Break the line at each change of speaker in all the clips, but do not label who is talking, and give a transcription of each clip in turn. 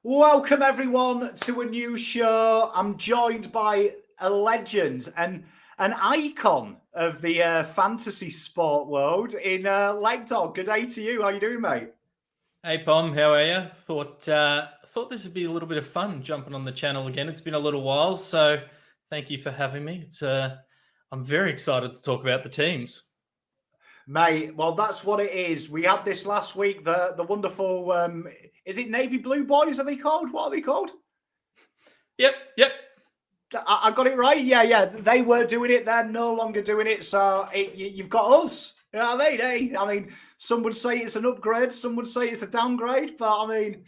Welcome everyone to a new show. I'm joined by a legend and an icon of the fantasy sport world in Leg Dog. Good day to you. How you doing, mate?
Hey Pom, how are you? Thought this would be a little bit of fun jumping on the channel again. It's been a little while, so thank you for having me. I'm very excited to talk about the teams.
Mate, well, that's what it is. We had this last week. The wonderful, is it Navy Blue Boys? Are they called? What are they called?
Yep.
I got it right. Yeah. They were doing it. They're no longer doing it. So you've got us. You know what I mean? Hey, I mean, some would say it's an upgrade. Some would say it's a downgrade. But I mean,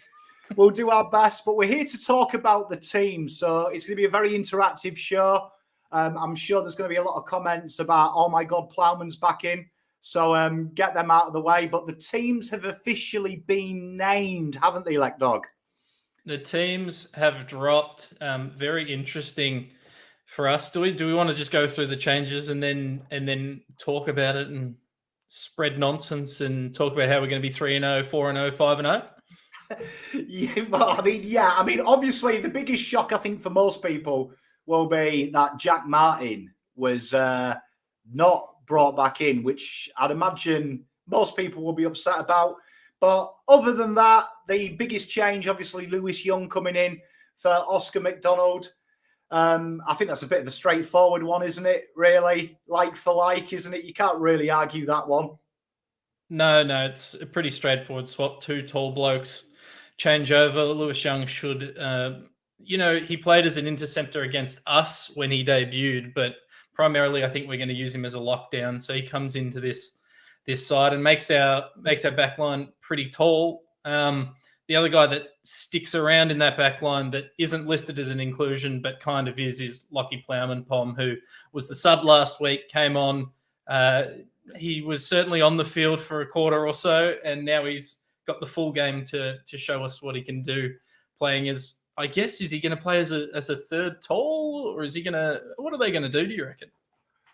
we'll do our best. But we're here to talk about the team. So it's going to be a very interactive show. I'm sure there's going to be a lot of comments about, oh my God, Plowman's back in. So get them out of the way. But the teams have officially been named, haven't they, Lek Dog?
The teams have dropped. Very interesting for us. Do we want to just go through the changes and then talk about it and spread nonsense and talk about how we're going to be 3-0, 4-0, 5-0?
I mean, obviously, the biggest shock I think for most people will be that Jack Martin was not brought back in, which I'd imagine most people will be upset about. But other than that, the biggest change, obviously, Lewis Young coming in for Oscar McDonald. I think that's a bit of a straightforward one, isn't it? Really, like for like, isn't it? You can't really argue that one.
No, it's a pretty straightforward swap. Two tall blokes change over. Lewis Young should, he played as an interceptor against us when he debuted, but primarily I think we're going to use him as a lockdown. So he comes into this side and makes our back line pretty tall. The other guy that sticks around in that back line that isn't listed as an inclusion but kind of is Lockie Plowman, Pom, who was the sub last week, came on. He was certainly on the field for a quarter or so, and now he's got the full game to show us what he can do playing as, I guess, is he going to play as a third tall, or is he going to, what are they going to do you reckon?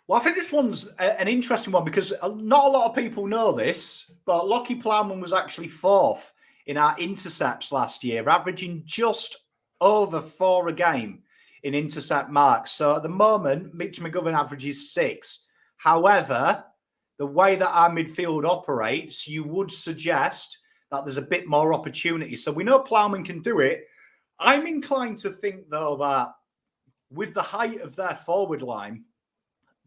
Well, I think this one's an interesting one because not a lot of people know this, but Lockie Plowman was actually fourth in our intercepts last year, averaging just over 4 a game in intercept marks. So at the moment, Mitch McGovern averages 6. However, the way that our midfield operates, you would suggest that there's a bit more opportunity. So we know Plowman can do it. I'm inclined to think, though, that with the height of their forward line,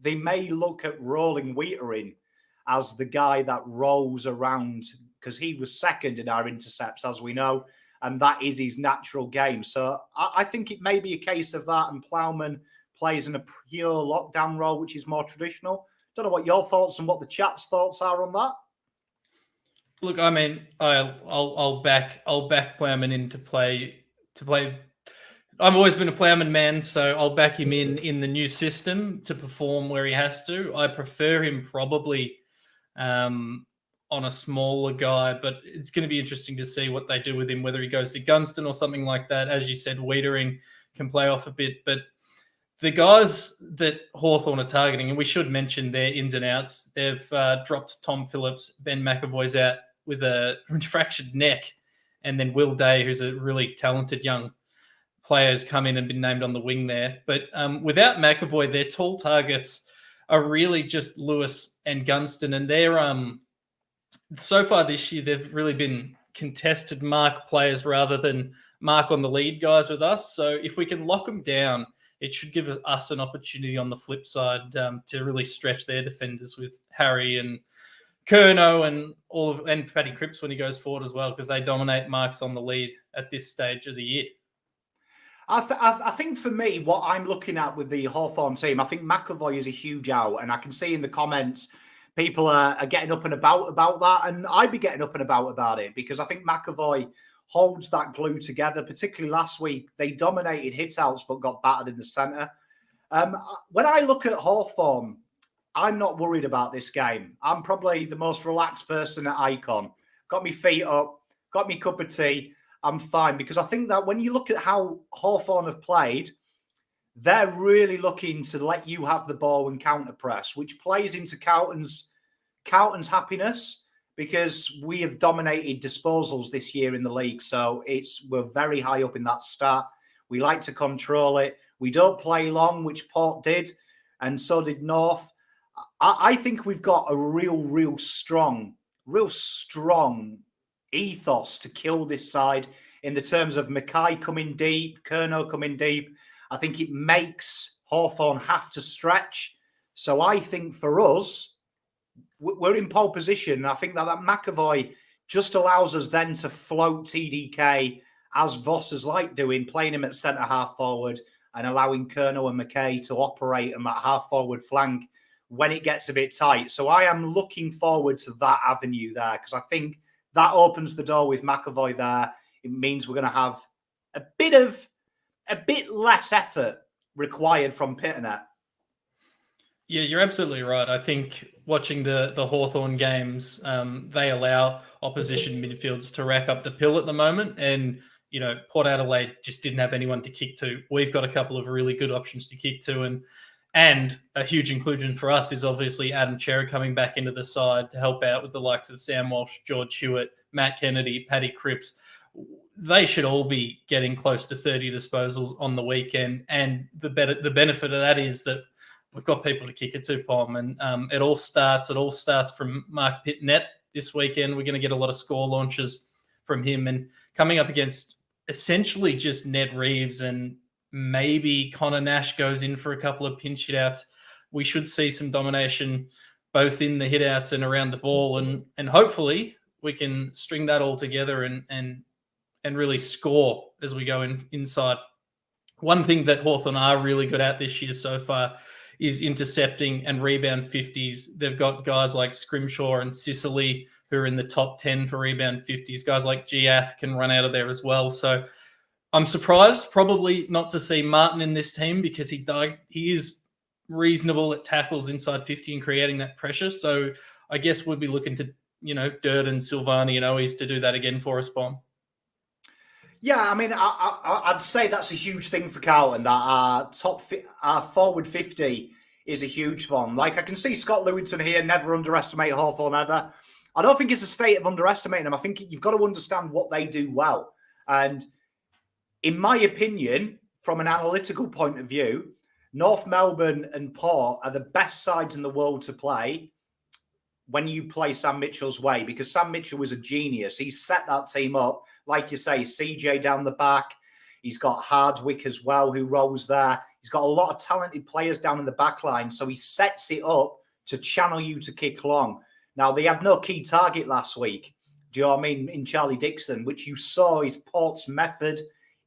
they may look at rolling Wheater in as the guy that rolls around because he was second in our intercepts, as we know, and that is his natural game. So I think it may be a case of that, and Plowman plays in a pure lockdown role, which is more traditional. Don't know what your thoughts and what the chat's thoughts are on that.
Look, I mean, I'll back Plowman in to play. I've always been a Plowman man, so I'll back him in the new system to perform where he has to. I prefer him probably on a smaller guy, but it's going to be interesting to see what they do with him, whether he goes to Gunston or something like that. As you said, Wiedering can play off a bit, but the guys that Hawthorn are targeting, and we should mention their ins and outs, they've dropped Tom Phillips, Ben McAvoy's out with a fractured neck, and then Will Day, who's a really talented young player, has come in and been named on the wing there. But without McAvoy, their tall targets are really just Lewis and Gunston, and they're so far this year they've really been contested mark players rather than mark on the lead guys with us. So if we can lock them down, it should give us an opportunity on the flip side to really stretch their defenders with Harry and Curnow and Paddy Cripps when he goes forward as well, because they dominate marks on the lead at this stage of the year.
I think for me, what I'm looking at with the Hawthorn team, I think McAvoy is a huge out, and I can see in the comments people are getting up and about that, and I'd be getting up and about it because I think McAvoy holds that glue together. Particularly last week, they dominated hitouts but got battered in the centre. When I look at Hawthorn, I'm not worried about this game. I'm probably the most relaxed person at Icon. Got me feet up, got me cup of tea. I'm fine because I think that when you look at how Hawthorn have played, they're really looking to let you have the ball and counter press, which plays into Carlton's happiness because we have dominated disposals this year in the league. So we're very high up in that stat. We like to control it. We don't play long, which Port did, and so did North. I think we've got a real strong ethos to kill this side in the terms of Mackay coming deep, Curnow coming deep. I think it makes Hawthorn have to stretch. So I think for us, we're in pole position. I think that McAvoy just allows us then to float TDK as Voss has liked doing, playing him at centre half forward and allowing Curnow and Mackay to operate on that half forward flank when it gets a bit tight. So I am looking forward to that avenue there, because I think that opens the door with McAvoy there. It means we're going to have a bit less effort required from Pitternet.
Yeah, you're absolutely right. I think watching the Hawthorn games, they allow opposition midfields to rack up the pill at the moment. And, Port Adelaide just didn't have anyone to kick to. We've got a couple of really good options to kick to. And a huge inclusion for us is obviously Adam Cherry coming back into the side to help out with the likes of Sam Walsh, George Hewitt, Matt Kennedy, Paddy Cripps. They should all be getting close to 30 disposals on the weekend. And the benefit of that is that we've got people to kick it to, Pom. And it all starts from Mark Pitternet this weekend. We're going to get a lot of score launches from him. And coming up against essentially just Ned Reeves, and maybe Connor Nash goes in for a couple of pinch hitouts, we should see some domination both in the hitouts and around the ball. And hopefully we can string that all together and really score as we go inside. One thing that Hawthorn are really good at this year so far is intercepting and rebound 50s. They've got guys like Scrimshaw and Sicily who are in the top 10 for rebound 50s. Guys like Giath can run out of there as well. So I'm surprised probably not to see Martin in this team, because he is reasonable at tackles inside 50 and creating that pressure. So I guess we'll be looking to, Durden, Silvani and Owies to do that again for us, Bomb.
Yeah, I mean, I'd say that's a huge thing for Carlton, that our forward 50 is a huge one. Like, I can see Scott Lewington here, never underestimate Hawthorn ever. I don't think it's a state of underestimating them. I think you've got to understand what they do well. And in my opinion, from an analytical point of view, North Melbourne and Port are the best sides in the world to play when you play Sam Mitchell's way, because Sam Mitchell was a genius. He set that team up. Like you say, CJ down the back. He's got Hardwick as well, who rolls there. He's got a lot of talented players down in the back line, so he sets it up to channel you to kick long. Now, they had no key target last week, do you know what I mean, in Charlie Dixon, which you saw is Port's method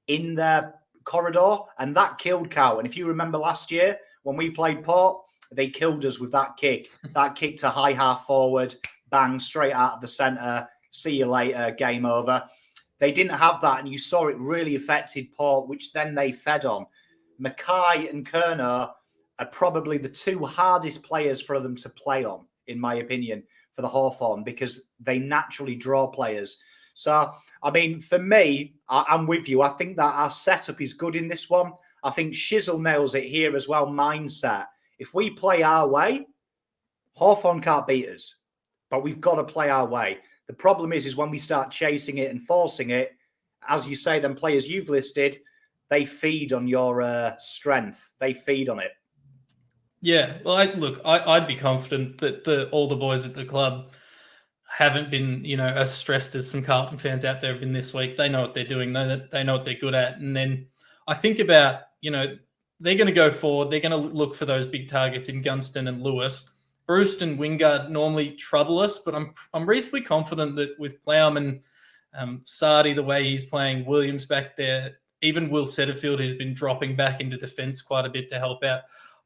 in their corridor, and that killed Carlton. If you remember last year when we played Port, they killed us with that kick. That kick to high half forward, bang, straight out of the centre, see you later, game over. They didn't have that, and you saw it really affected Port, which then they fed on. Mackay and Curnow are probably the two hardest players for them to play on, in my opinion, for the Hawthorn, because they naturally draw players. So, I mean, for me, I'm with you. I think that our setup is good in this one. I think Shizzle nails it here as well, mindset. If we play our way, Hawthorn can't beat us, but we've got to play our way. The problem is when we start chasing it and forcing it, as you say, them players you've listed, they feed on your strength. They feed on it.
Yeah, well, I'd be confident that all the boys at the club haven't been, as stressed as some Carlton fans out there have been this week. They know what they're doing. They know what they're good at. And then I think about, they're going to go forward. They're going to look for those big targets in Gunston and Lewis. Bruce and Wingard normally trouble us, but I'm reasonably confident that with Plowman, Sardi, the way he's playing, Williams back there, even Will Setterfield, who's been dropping back into defence quite a bit to help out,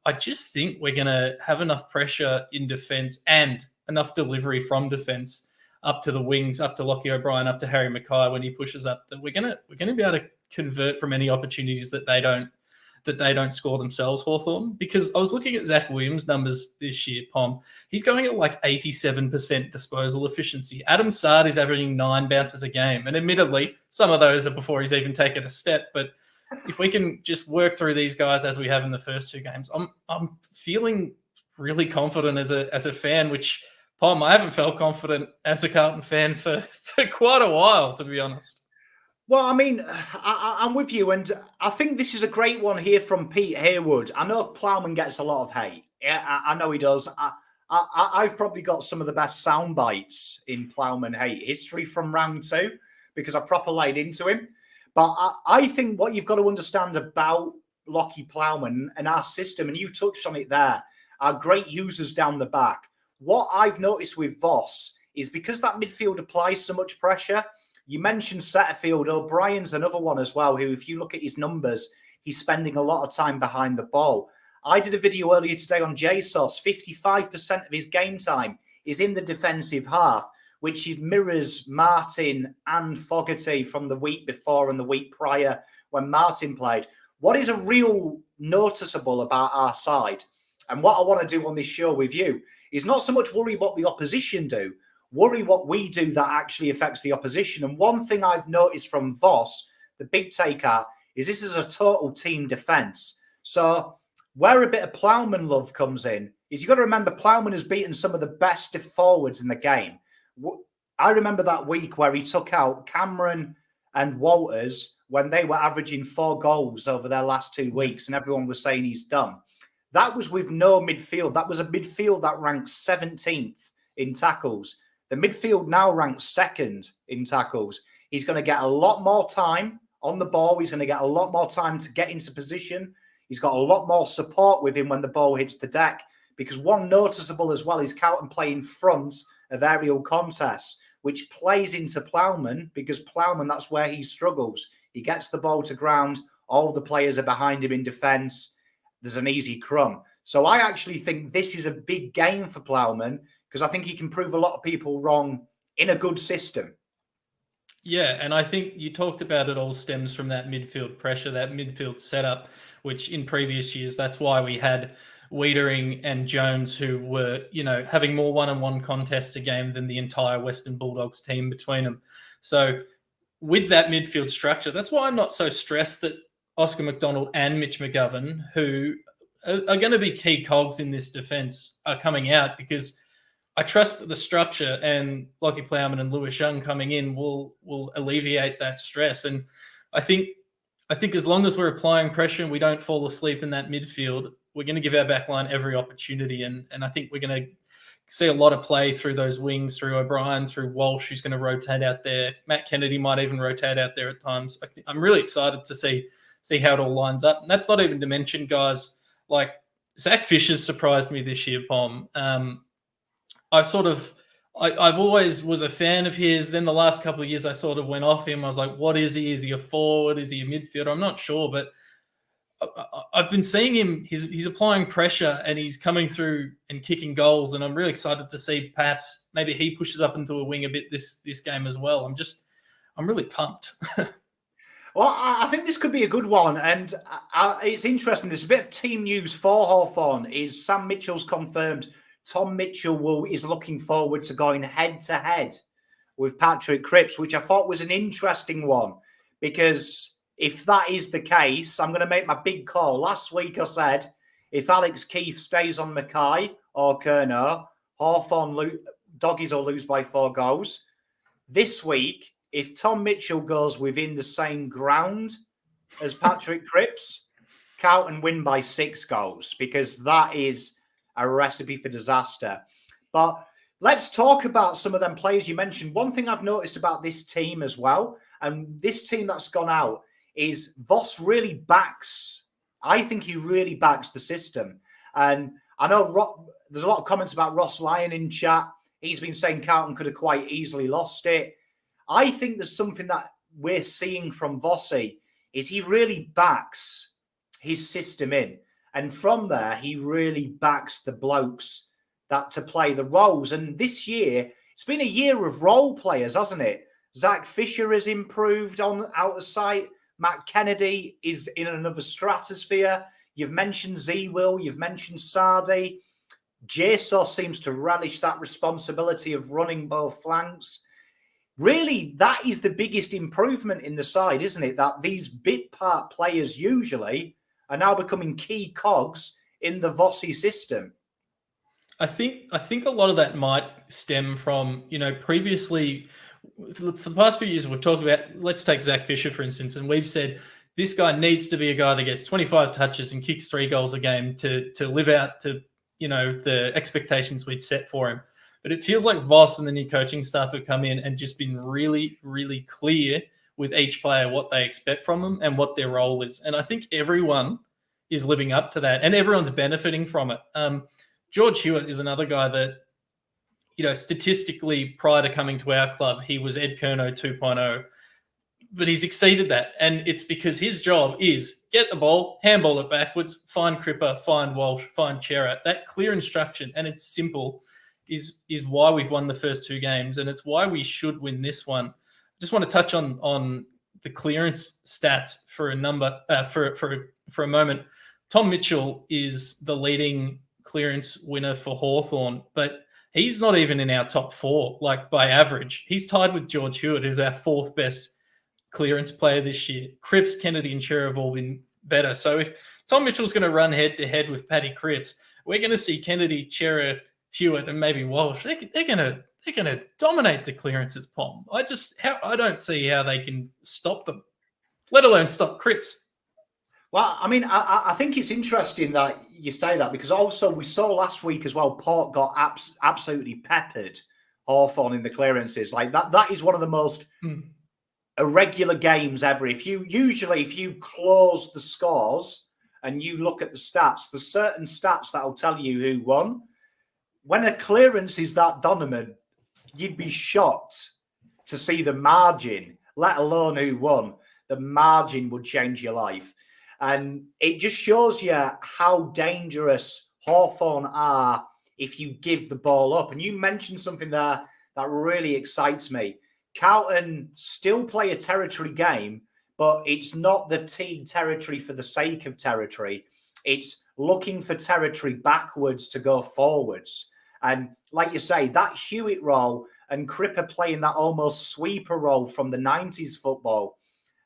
I just think we're going to have enough pressure in defence and enough delivery from defence up to the wings, up to Lockie O'Brien, up to Harry Mackay when he pushes up, that we're going to be able to convert from any opportunities that they don't score themselves, Hawthorn. Because I was looking at Zach Williams' numbers this year, Pom. He's going at like 87% disposal efficiency. Adam Sard is averaging 9 bounces a game. And admittedly, some of those are before he's even taken a step. But if we can just work through these guys as we have in the first 2 games, I'm feeling really confident as a fan, which Pom, I haven't felt confident as a Carlton fan for quite a while, to be honest.
Well, I mean, I'm with you, and I think this is a great one here from Pete Haywood. I know Plowman gets a lot of hate. Yeah, I know he does. I've probably got some of the best sound bites in Plowman hate history from round two because I proper laid into him. But I think what you've got to understand about Lockie Plowman and our system, and you touched on it there, are great users down the back. What I've noticed with Voss is because that midfield applies so much pressure. You mentioned Setterfield. O'Brien's another one as well, who, if you look at his numbers, he's spending a lot of time behind the ball. I did a video earlier today on JSOS. 55% of his game time is in the defensive half, which mirrors Martin and Fogarty from the week before and the week prior when Martin played. What is a real noticeable about our side, and what I want to do on this show with you, is not so much worry what the opposition do, worry what we do that actually affects the opposition. And one thing I've noticed from Voss, the big takeout, is this is a total team defence. So where a bit of Plowman love comes in is you've got to remember Plowman has beaten some of the best forwards in the game. I remember that week where he took out Cameron and Walters when they were averaging 4 goals over their last 2 weeks, and everyone was saying he's done. That was with no midfield. That was a midfield that ranked 17th in tackles. The midfield now ranks 2nd in tackles. He's going to get a lot more time on the ball. He's going to get a lot more time to get into position. He's got a lot more support with him when the ball hits the deck, because one noticeable as well is Carlton play in front of aerial contests, which plays into Plowman, because Plowman, that's where he struggles. He gets the ball to ground. All the players are behind him in defence. There's an easy crumb. So I actually think this is a big game for Plowman, because I think he can prove a lot of people wrong in a good system.
Yeah, and I think you talked about it all stems from that midfield pressure, that midfield setup, which in previous years, that's why we had Wiedering and Jones, who were, having more one-on-one contests a game than the entire Western Bulldogs team between them. So with that midfield structure, that's why I'm not so stressed that Oscar McDonald and Mitch McGovern, who are going to be key cogs in this defence, are coming out, because I trust that the structure and Lockie Plowman and Lewis Young coming in will alleviate that stress. And I think as long as we're applying pressure and we don't fall asleep in that midfield, we're going to give our backline every opportunity. And I think we're going to see a lot of play through those wings, through O'Brien, through Walsh, who's going to rotate out there. Matt Kennedy might even rotate out there at times. I'm really excited to see how it all lines up. And that's not even to mention guys like Zach Fisher's surprised me this year, Pom. I've always was a fan of his. Then the last couple of years, I sort of went off him. I was like, what is he? Is he a forward? Is he a midfielder? I'm not sure, but I've been seeing him. He's applying pressure and he's coming through and kicking goals. And I'm really excited to see perhaps maybe he pushes up into a wing a bit this game as well. I'm really pumped.
Well, I think this could be a good one. And it's interesting. There's a bit of team news for Hawthorn. Is Sam Mitchell's confirmed Tom Mitchell is looking forward to going head-to-head with Patrick Cripps, which I thought was an interesting one, because if that is the case, I'm going to make my big call. Last week I said, if Alex Keefe stays on Mackay or Kerno, Hawthorn Doggies will lose by 4 goals. This week, if Tom Mitchell goes within the same ground as Patrick Cripps, Carlton win by 6 goals, because that is a recipe for disaster. But let's talk about some of them players you mentioned. One thing I've noticed about this team as well, and this team that's gone out, is Voss really backs. I think he really backs the system. And I know there's a lot of comments about Ross Lyon in chat. He's been saying Carlton could have quite easily lost it. I think there's something that we're seeing from Vossi is he really backs his system in. And from there, he really backs the blokes that to play the roles. And this year, it's been a year of role players, hasn't it? Zach Fisher has improved on out of sight. Matt Kennedy is in another stratosphere. You've mentioned Z-Will. You've mentioned Sardi. JSOS seems to relish that responsibility of running both flanks. Really, that is the biggest improvement in the side, isn't it? That these bit part players usually are now becoming key cogs in the Vossi system.
I think a lot of that might stem from, previously for the past few years we've talked about, let's take Zach Fisher for instance, and we've said this guy needs to be a guy that gets 25 touches and kicks 3 goals a game to live out to the expectations we'd set for him. But it feels like Voss and the new coaching staff have come in and just been really, really clear with each player what they expect from them and what their role is. And I think everyone is living up to that and everyone's benefiting from it. George Hewitt is another guy that, statistically prior to coming to our club, he was Ed Kerno 2.0, but he's exceeded that. And it's because his job is get the ball, handball it backwards, find Cripper, find Walsh, find Chera. That clear instruction, and it's simple, is why we've won the first 2 games, and it's why we should win this one. I just want to touch on the clearance stats for a moment. Tom Mitchell is the leading clearance winner for Hawthorn, but he's not even in our top 4, like by average. He's tied with George Hewitt, who's our 4th best clearance player this year. Cripps, Kennedy, and Chera have all been better. So if Tom Mitchell's going to run head-to-head with Paddy Cripps, we're going to see Kennedy, Chera, Hewitt, and maybe Walsh. They're going to dominate the clearances, Pom. I don't see how they can stop them, let alone stop Cripps.
Well, I mean, I think it's interesting that you say that, because also we saw last week as well, Port got absolutely peppered Hawthorn in the clearances. Like that is one of the most irregular games ever. If you close the scores and you look at the stats, there's certain stats that'll tell you who won. When a clearance is that dominant, you'd be shocked to see the margin, let alone who won. The margin would change your life. And it just shows you how dangerous Hawthorn are if you give the ball up. And you mentioned something there that really excites me. Carlton still play a territory game, but it's not the team territory for the sake of territory. It's looking for territory backwards to go forwards. And like you say, that Hewitt role and Cripper playing that almost sweeper role from the 90s football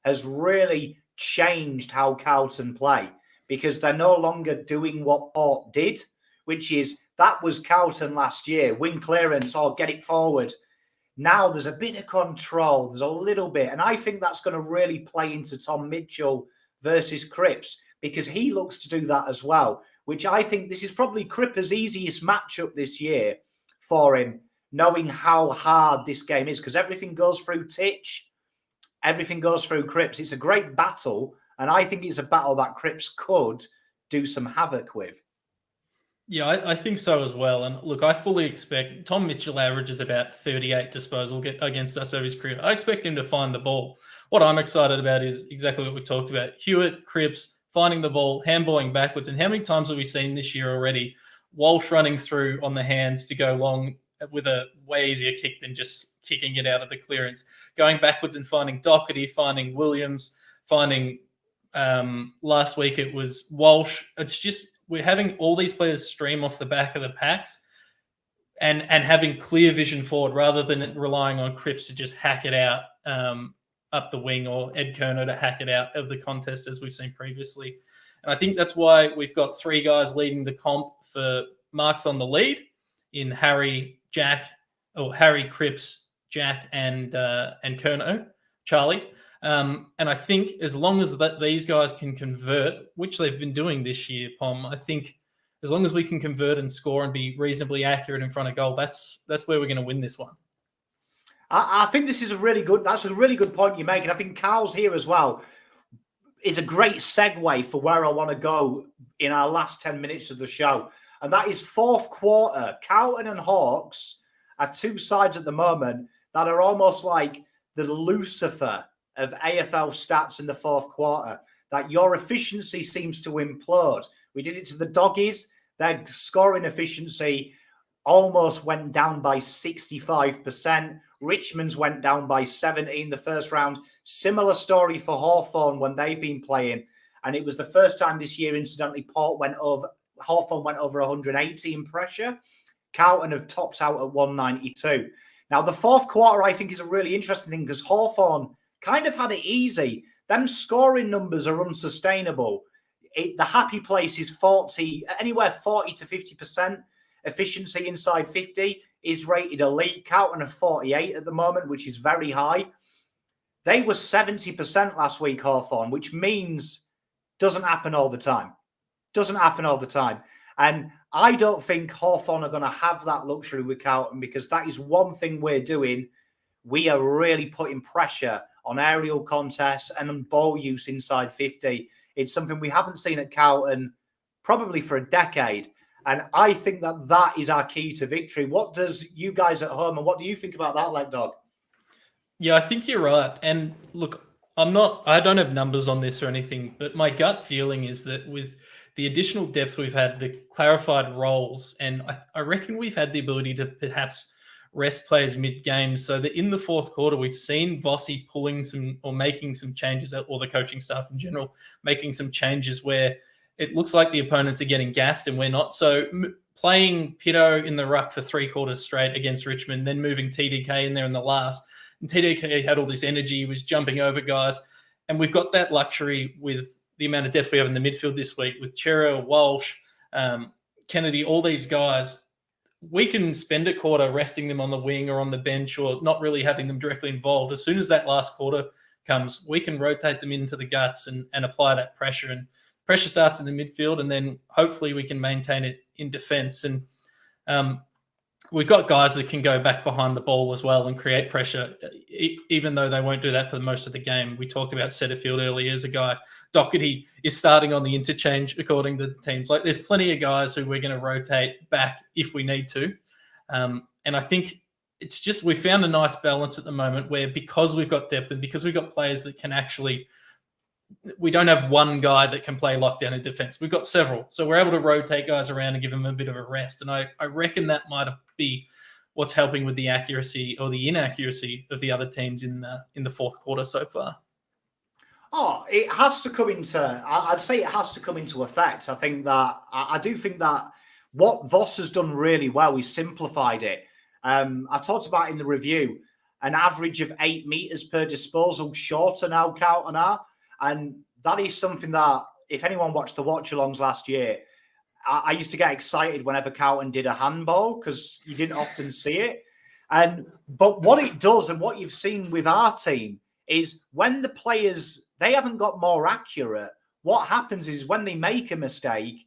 has really changed how Carlton play, because they're no longer doing what Port did, which is that was Carlton last year, win clearance or get it forward. Now there's a bit of control, there's a little bit, and I think that's going to really play into Tom Mitchell versus Cripps, because he looks to do that as well, which I think this is probably Cripper's easiest matchup this year for him, knowing how hard this game is, because everything goes through Titch. Everything goes through Cripps. It's a great battle, and I think it's a battle that Cripps could do some havoc with.
Yeah, I think so as well. And look, I fully expect Tom Mitchell averages about 38 disposal against us over his career. I expect him to find the ball. What I'm excited about is exactly what we've talked about. Hewitt, Cripps, finding the ball, handballing backwards. And how many times have we seen this year already Walsh running through on the hands to go long with a way easier kick than just kicking it out of the clearance, going backwards and finding Doherty, finding Williams, finding last week it was Walsh. It's just we're having all these players stream off the back of the packs and having clear vision forward rather than relying on Cripps to just hack it out up the wing, or Ed Kerno to hack it out of the contest as we've seen previously. And I think that's why we've got 3 guys leading the comp for marks on the lead in Harry, Cripps, Jack, and Kerno, Charlie. And I think as long as these guys can convert, which they've been doing this year, Pom, I think as long as we can convert and score and be reasonably accurate in front of goal, that's where we're going to win this one.
I think this is that's a really good point you make. And I think Carl's here as well is a great segue for where I want to go in our last 10 minutes of the show. And that is fourth quarter. Carlton and Hawks are 2 sides at the moment that are almost like the Lucifer of AFL stats in the fourth quarter, that your efficiency seems to implode. We did it to the Doggies. Their scoring efficiency almost went down by 65%. Richmond's went down by 70 in the first round. Similar story for Hawthorn when they've been playing. And it was the first time this year, incidentally, Hawthorn went over 180 in pressure. Carlton have topped out at 192. Now, the fourth quarter, I think, is a really interesting thing because Hawthorn kind of had it easy. Them scoring numbers are unsustainable. The happy place is anywhere 40 to 50%. efficiency inside 50 is rated elite. Carlton are 48 at the moment, which is very high. They were 70% last week, Hawthorn, which means doesn't happen all the time. Doesn't happen all the time. And I don't think Hawthorn are going to have that luxury with Carlton, because that is one thing we're doing. We are really putting pressure on aerial contests and on ball use inside 50. It's something we haven't seen at Carlton probably for a decade. And I think that that is our key to victory. What does you guys at home, and what do you think about that, Leg Dog?
Yeah, I think you're right. And look, I don't have numbers on this or anything, but my gut feeling is that with the additional depth we've had, the clarified roles, and I reckon we've had the ability to perhaps rest players mid-game, so that in the fourth quarter, we've seen Vossi pulling some or making some changes, or the coaching staff in general, making some changes where it looks like the opponents are getting gassed and we're not. So playing Pito in the ruck for 3 quarters straight against Richmond, then moving TDK in there in the last, and TDK had all this energy, he was jumping over guys. And we've got that luxury with the amount of depth we have in the midfield this week with Chera, Walsh, Kennedy, all these guys. We can spend a quarter resting them on the wing or on the bench, or not really having them directly involved. As soon as that last quarter comes, we can rotate them into the guts and apply that pressure. And pressure starts in the midfield, and then hopefully we can maintain it in defence. And we've got guys that can go back behind the ball as well and create pressure, even though they won't do that for the most of the game. We talked about Setterfield earlier as a guy. Doherty is starting on the interchange according to the teams. Like, there's plenty of guys who we're going to rotate back if we need to. And I think it's just, we found a nice balance at the moment where, because we've got depth and because we've got players that can actually, we don't have one guy that can play lockdown in defense. We've got several. So we're able to rotate guys around and give them a bit of a rest. And I reckon that might be what's helping with the accuracy or the inaccuracy of the other teams in the fourth quarter so far.
Oh, it has to come into, I'd say it has to come into effect. I do think that what Voss has done really well is simplified it. I talked about in the review, an average of 8 meters per disposal shorter now, Carlton are. And that is something that, if anyone watched the watch-alongs last year, I used to get excited whenever Carlton did a handball, because you didn't often see it. But what it does, and what you've seen with our team, is when the players, they haven't got more accurate, what happens is when they make a mistake,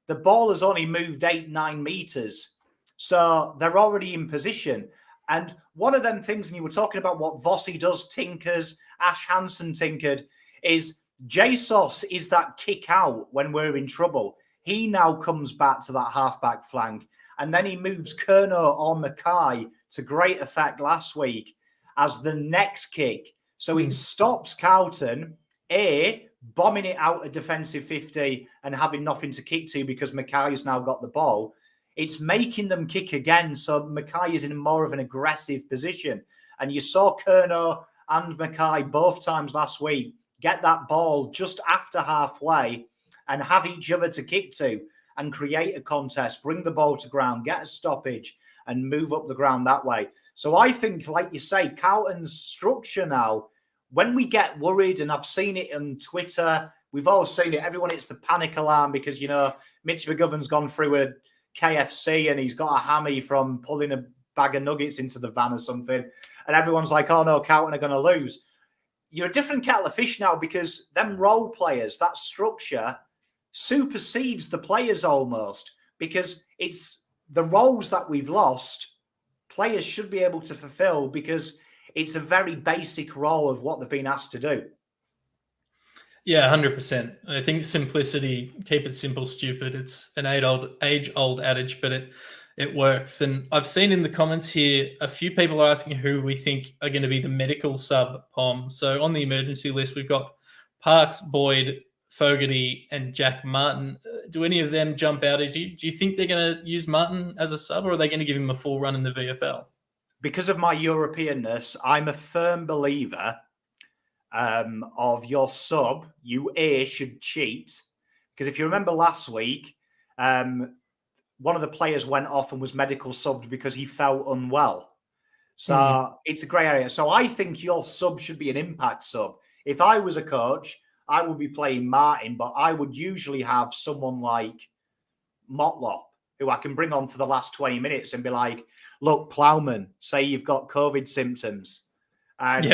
the ball has only moved 8-9 meters. So they're already in position. And one of them things, and you were talking about what Vossi does, tinkers, Ash Hansen tinkered, is JSOS is that kick out when we're in trouble. He now comes back to that halfback flank, and then he moves Kerno or Mackay to great effect last week as the next kick. So it stops Carlton, bombing it out a defensive 50 and having nothing to kick to because Mackay's now got the ball. It's making them kick again, so Mackay is in more of an aggressive position. And you saw Kerno and Mackay both times last week get that ball just after halfway and have each other to kick to and create a contest, bring the ball to ground, get a stoppage and move up the ground that way. So I think, like you say, Carlton's structure now, when we get worried, and I've seen it on Twitter, we've all seen it, everyone hits the panic alarm because, you know, Mitch McGovern's gone through a KFC and he's got a hammy from pulling a bag of nuggets into the van or something. And everyone's like, oh no, Carlton are going to lose. You're a different kettle of fish now, because them role players, that structure supersedes the players almost, because it's the roles that we've lost, players should be able to fulfill, because it's a very basic role of what they've been asked to do.
Yeah, 100%. I think simplicity, keep it simple, stupid. It's an age-old adage, but it works. And I've seen in the comments here, a few people are asking who we think are going to be the medical sub-POM. So on the emergency list, we've got Parks, Boyd, Fogarty, and Jack Martin. Do any of them jump out at you? Do you think they're going to use Martin as a sub, or are they going to give him a full run in the VFL?
Because of my Europeanness, I'm a firm believer of your sub. You should cheat. Because if you remember last week, one of the players went off and was medical subbed because he felt unwell. So it's a grey area. So I think your sub should be an impact sub. If I was a coach, I would be playing Martin, but I would usually have someone like Motlop, who I can bring on for the last 20 minutes and be like, look, Plowman, say you've got COVID symptoms and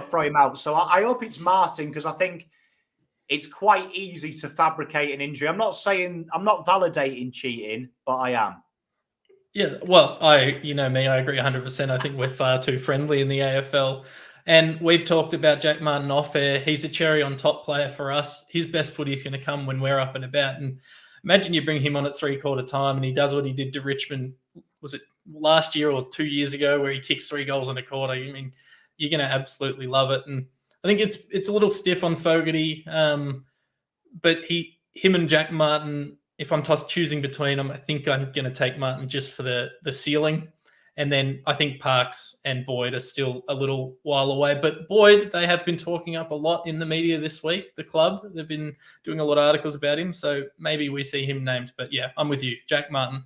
throw him out. So I hope it's Martin, because I think it's quite easy to fabricate an injury. I'm not validating cheating, but I am.
Yeah, well, you know me, I agree 100%. I think we're far too friendly in the AFL. And we've talked about Jack Martin off air. He's a cherry on top player for us. His best footy is going to come when we're up and about. And imagine you bring him on at 3/4 time and he does what he did to Richmond, was it last year or 2 years ago, where he kicks 3 goals in a quarter. I mean, you're going to absolutely love it. And I think it's a little stiff on Fogarty, but him and Jack Martin, if I'm choosing between them, I think I'm going to take Martin just for the ceiling. And then I think Parks and Boyd are still a little while away. But Boyd, they have been talking up a lot in the media this week, the club. They've been doing a lot of articles about him. So maybe we see him named. But yeah, I'm with you. Jack Martin.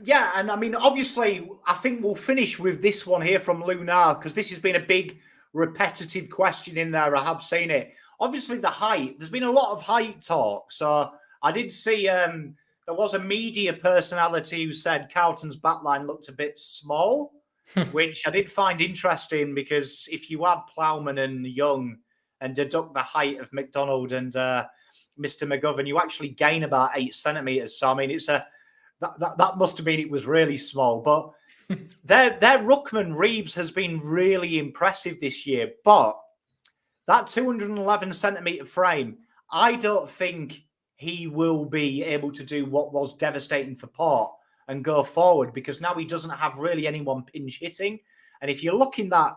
Yeah, and I mean, obviously, I think we'll finish with this one here from Lunar, because this has been a big repetitive question in there. I have seen it. Obviously, the height. There's been a lot of height talk. So I did see there was a media personality who said Carlton's backline looked a bit small, which I did find interesting, because if you add Plowman and Young and deduct the height of McDonald and Mr. McGovern, you actually gain about 8 centimetres. So, I mean, it's that must have been, it was really small. But their ruckman, Reeves, has been really impressive this year. But that 211 centimetre frame, I don't think he will be able to do what was devastating for Port and go forward, because now he doesn't have really anyone pinch hitting. And if you're looking at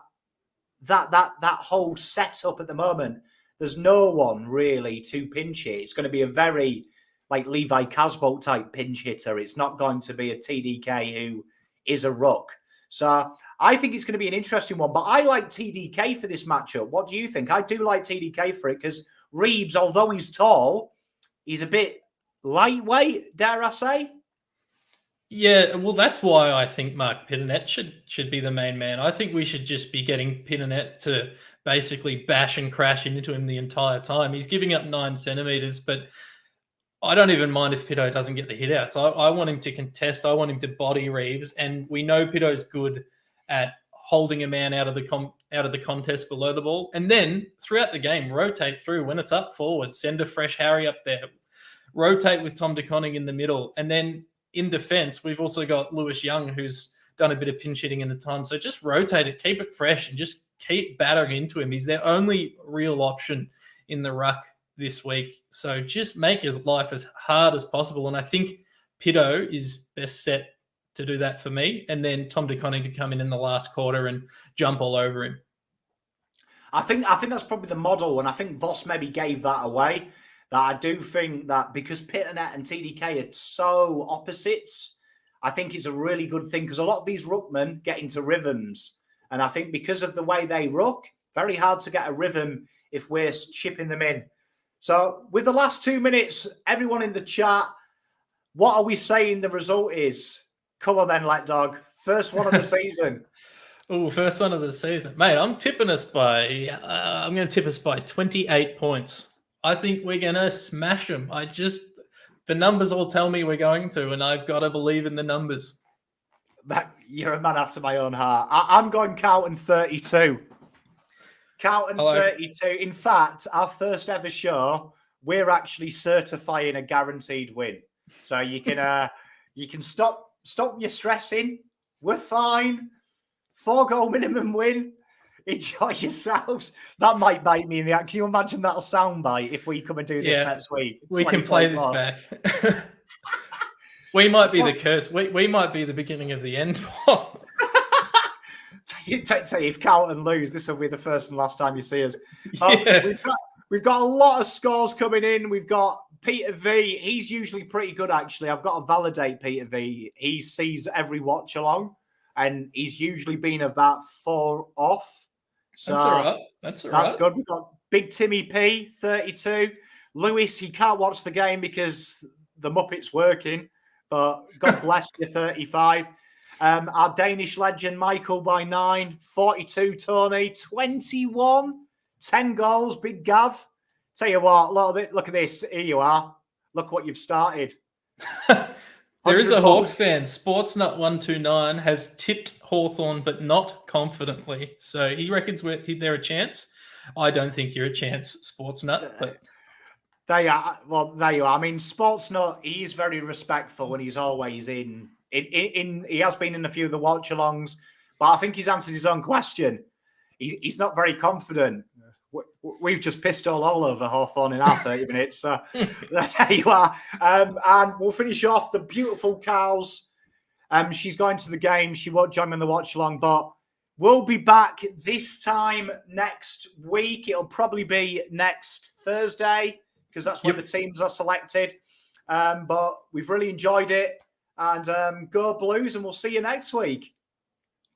that whole setup at the moment, there's no one really to pinch hit. It's going to be a very like Levi Casbolt type pinch hitter. It's not going to be a TDK who is a ruck. So I think it's going to be an interesting one. But I like TDK for this matchup. What do you think? I do like TDK for it, because Reeves, although he's tall, he's a bit lightweight, dare I say?
Yeah, well, that's why I think Mark Pitternet should be the main man. I think we should just be getting Pitternet to basically bash and crash into him the entire time. He's giving up 9 centimetres, but I don't even mind if Pitto doesn't get the hit outs. I want him to contest. I want him to body Reeves, and we know Pitto's good at holding a man out of the contest below the ball, and then throughout the game rotate through when it's up forward. Send a fresh Harry up there. Rotate with Tom De Koning in the middle, and then in defence we've also got Lewis Young, who's done a bit of pinch hitting in the time. So just rotate it, keep it fresh, and just keep battering into him. He's their only real option in the ruck this week. So just make his life as hard as possible. And I think Pitto is best set to do that for me. And then Tom De Koning to come in the last quarter and jump all over him.
I think that's probably the model. And I think Voss maybe gave that away. That I do think that because Pitternet and TDK are so opposites, I think it's a really good thing, because a lot of these ruckmen get into rhythms. And I think because of the way they ruck, very hard to get a rhythm if we're chipping them in. So with the last 2 minutes, everyone in the chat, what are we saying the result is? Come on then, Let Dog. First one of the season.
Oh, first one of the season. Mate, I'm tipping us by, I'm going to tip us by 28 points. I think we're going to smash them. The numbers all tell me we're going to, and I've got to believe in the numbers.
You're a man after my own heart. I'm going Carlton 32. Carlton 32. In fact, our first ever show, we're actually certifying a guaranteed win. So you can stop your stressing. We're fine. 4-goal minimum win. Enjoy yourselves. That might bite me in the act. Can you imagine that'll soundbite if we come and do this next week?
We can play this back. We might be the curse. We might be the beginning of the end.
Say if Carlton lose, this will be the first and last time you see us. We've got a lot of scores coming in. We've got Peter V. He's usually pretty good, actually. I've got to validate Peter V. He sees every watch along, and he's usually been about 4 off. So
that's all right. That's
good. We've got Big Timmy P, 32. Lewis, he can't watch the game because the Muppet's working, but God bless you, 35. Our Danish legend, Michael, by 9. 42, Tony. 21. 10 goals, Big Gav. Tell you what, look at this. Here you are. Look what you've started.
There is a
100
Hawks
bucks.
fan. Sportsnut129 has tipped Hawthorn, but not confidently. So he reckons they're a chance. I don't think you're a chance, Sportsnut. But
They are. Well, there you are. I mean, Sportsnut, he is very respectful and he's always in. He has been in a few of the watch-alongs, but I think he's answered his own question. He's not very confident. We've just pissed all over Hawthorn in our 30 minutes. So there you are. And we'll finish off the beautiful Carl's. She's going to the game. She won't join me in the watch along, but we'll be back this time next week. It'll probably be next Thursday because that's when the teams are selected. But we've really enjoyed it. And go Blues, and we'll see you next week.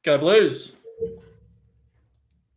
Go Blues.